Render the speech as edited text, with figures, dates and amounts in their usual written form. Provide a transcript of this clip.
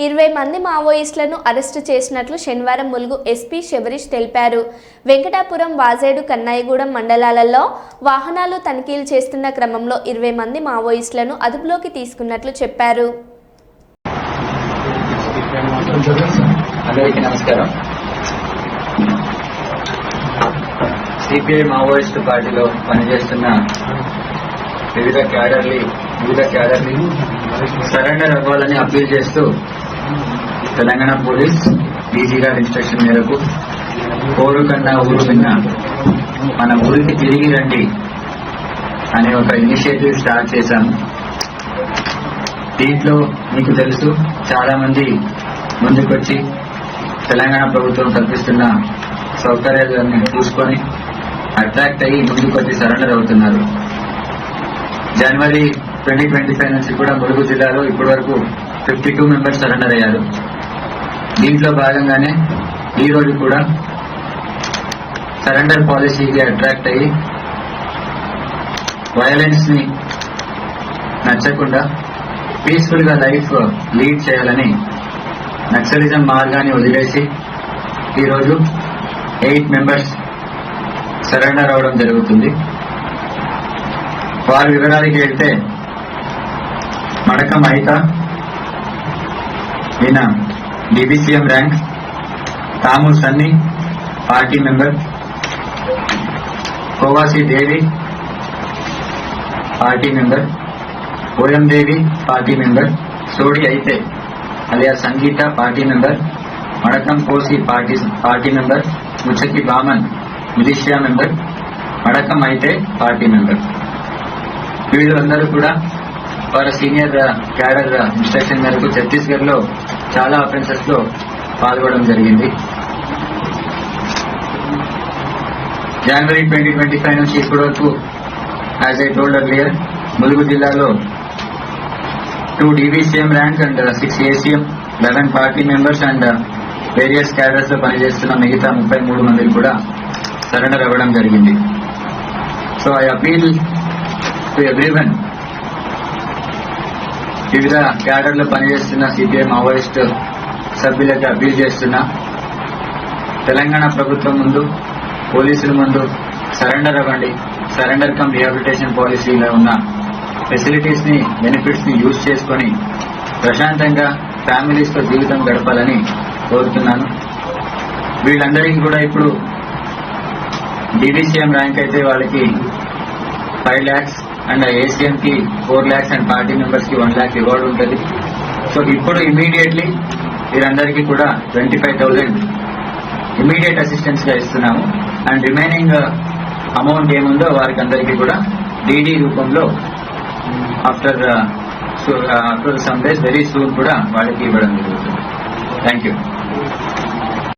20 మంది మావోయిస్టులను అరెస్టు చేసినట్లు శనివారం ములుగు ఎస్పీ శబరీష్ తెలిపారు. వెంకటాపురం, వాజేడు, కన్నాయిగూడెం మండలాలలో వాహనాలు తనిఖీలు చేస్తున్న క్రమంలో 20 మంది మావోయిస్టులను అదుపులోకి తీసుకున్నట్లు చెప్పారు. అందరికీ నమస్కారం. సిపిఐ మావోయిస్టు పార్టీలో పనిచేస్తున్న వివిధ క్యాడర్ని సరెండర్ అవ్వాలని అప్పీల్ చేస్తూ తెలంగాణ పోలీస్ డీజీ గారి ఇన్స్ట్రక్షన్ మేరకు కోరు కన్నా ఊరు విన్న మన ఊరికి తిరిగి రండి అనే ఒక ఇనిషియేటివ్ స్టార్ట్ చేశాము. దీంట్లో మీకు తెలుసు, చాలా మంది ముందుకొచ్చి తెలంగాణ ప్రభుత్వం కల్పిస్తున్న సౌకర్యాలన్నీ చూసుకొని అట్రాక్ట్ అయ్యి ముందుకొచ్చి సరెండర్ అవుతున్నారు. జనవరి 2025 నుంచి కూడా ములుగు జిల్లాలో ఇప్పటి వరకు 52 మెంబర్స్ సరెండర్ అయ్యారు. దీంట్లో భాగంగానే ఈ రోజు కూడా సరెండర్ పాలసీకి అట్రాక్ట్ అయ్యి వైలెన్స్ ని నచ్చకుండా పీస్ఫుల్ గా లైఫ్ లీడ్ చేయాలని నక్సలిజం మార్గాన్ని వదిలేసి ఈరోజు 8 మెంబర్స్ సరెండర్ అవడం జరుగుతుంది. వారి వివరాలకి వెళ్తే మడకం అయిత ఈయన DBCM rank, Tamu Sanni party member, Kovasi Devi party member, Oyam Devi party member, Sodi Ayite alias Sangeeta party member, Madkam Kosi party member, Muchaki Baman militia member, Madkam Ayite party member. వీళ్ళందరూ కూడా వారి సీనియర్ క్యాడర్ ఇన్స్ట్రక్షన్ మేరకు ఛత్తీస్గఢ్ లో చాలా అఫెన్సెస్ లో పాల్గొనడం జరిగింది. జనవరి 2025 నుంచి ఇప్పటి వరకు as I told earlier Mulugu జిల్లాలో 2 DBCM rank and 6 ACM, 11 party members and various cadres లో పనిచేస్తున్న మిగతా 33 మందికి కూడా సరెండర్ అవ్వడం జరిగింది. So I appeal to everyone, వివిధ క్యాడర్లో పనిచేస్తున్న సిపిఐ మావోయిస్ట్ సభ్యులకి అపీల్ చేస్తున్నా, తెలంగాణ ప్రభుత్వం ముందు, పోలీసుల ముందు సరెండర్ అవ్వండి. సరెండర్ కమ్ రిహాబిలిటేషన్ పాలసీలో ఉన్న ఫెసిలిటీస్ ని, బెనిఫిట్స్ ని యూజ్ చేసుకొని ప్రశాంతంగా ఫ్యామిలీస్ తో జీవితం గడపాలని కోరుతున్నాను. వీళ్ళందరికీ కూడా ఇప్పుడు DBCM ర్యాంక్ అయితే వాళ్ళకి 5 lakhs అండ్ ACM కి 4 lakhs అండ్ పార్టీ మెంబర్స్ కి 1 lakh రివార్డ్ ఉంటుంది. సో ఇప్పుడు ఇమీడియట్లీ వీరందరికీ కూడా 25,000 ఇమీడియట్ అసిస్టెన్స్ గా ఇస్తున్నాము. అండ్ రిమైనింగ్ అమౌంట్ ఏముందో వారికి అందరికీ కూడా DD రూపంలో after some days very soon కూడా వాళ్ళకి ఇవ్వడం జరుగుతుంది. Thank you.